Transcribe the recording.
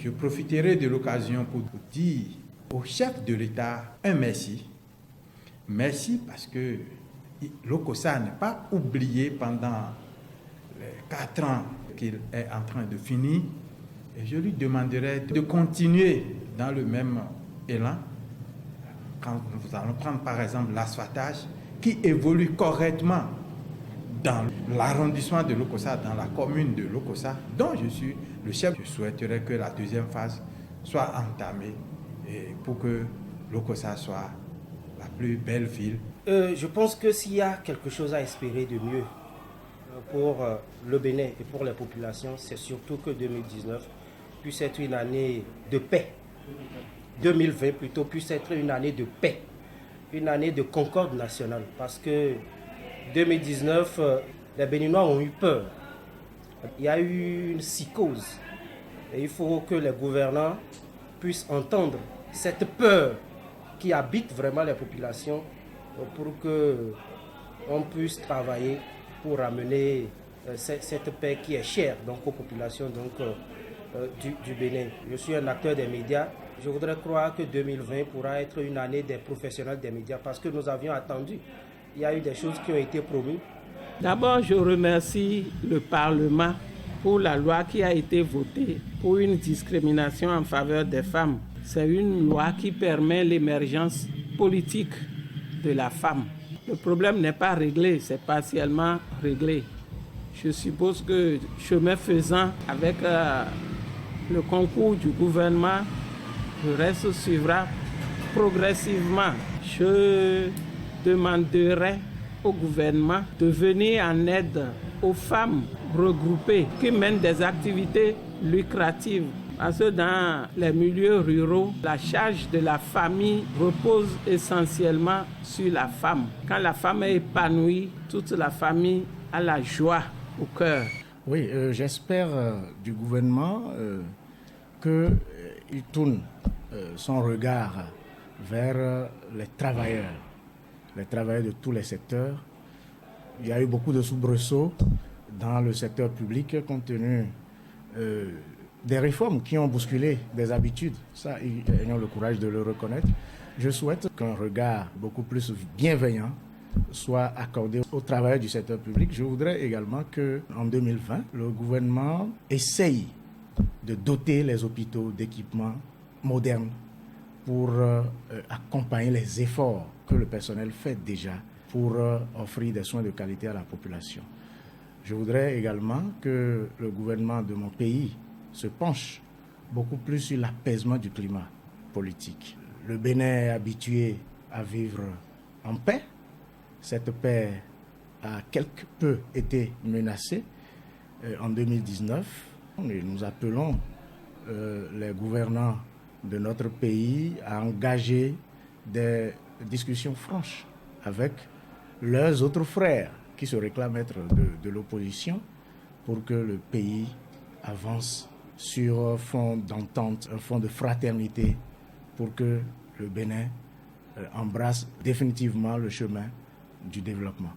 Je profiterai de l'occasion pour dire au chef de l'État un merci. Merci parce que l'OCOSA n'est pas oublié pendant les 4 ans qu'il est en train de finir. Et je lui demanderai de continuer dans le même élan. Quand nous allons prendre par exemple l'asphaltage qui évolue correctement dans l'arrondissement de l'OCOSA, dans la commune de l'OCOSA, dont je suis le chef. Je souhaiterais que la deuxième phase soit entamée et pour que l'OCOSA soit la plus belle ville. Je pense que s'il y a quelque chose à espérer de mieux pour le Bénin et pour les populations, c'est surtout que 2019 puisse être une année de paix. 2020 plutôt puisse être une année de paix, une année de concorde nationale. Parce que 2019, les Béninois ont eu peur. Il y a eu une psychose. Et il faut que les gouvernants puissent entendre cette peur qui habite vraiment les populations pour qu'on puisse travailler pour amener cette paix qui est chère donc, aux populations du Bénin. Je suis un acteur des médias. Je voudrais croire que 2020 pourra être une année des professionnels des médias parce que nous avions attendu. Il y a eu des choses qui ont été promues. D'abord, je remercie le Parlement pour la loi qui a été votée pour une discrimination en faveur des femmes. C'est une loi qui permet l'émergence politique de la femme. Le problème n'est pas réglé, c'est partiellement réglé. Je suppose que chemin faisant, avec le concours du gouvernement, le reste suivra progressivement. Je demanderai au gouvernement de venir en aide aux femmes regroupées qui mènent des activités lucratives. Parce que dans les milieux ruraux, la charge de la famille repose essentiellement sur la femme. Quand la femme est épanouie, toute la famille a la joie au cœur. Oui, j'espère du gouvernement qu'il tourne son regard vers les travailleurs de tous les secteurs. Il y a eu beaucoup de soubresauts dans le secteur public compte tenu des réformes qui ont bousculé des habitudes. Ça, ayons le courage de le reconnaître. Je souhaite qu'un regard beaucoup plus bienveillant soit accordé aux travailleurs du secteur public. Je voudrais également qu'en 2020, le gouvernement essaye de doter les hôpitaux d'équipements modernes pour accompagner les efforts que le personnel fait déjà pour offrir des soins de qualité à la population. Je voudrais également que le gouvernement de mon pays se penche beaucoup plus sur l'apaisement du climat politique. Le Bénin est habitué à vivre en paix. Cette paix a quelque peu été menacée en 2019. Et nous appelons les gouvernants de notre pays à engager des discussions franches avec leurs autres frères qui se réclament être de l'opposition pour que le pays avance sur un fond d'entente, un fond de fraternité pour que le Bénin embrasse définitivement le chemin du développement.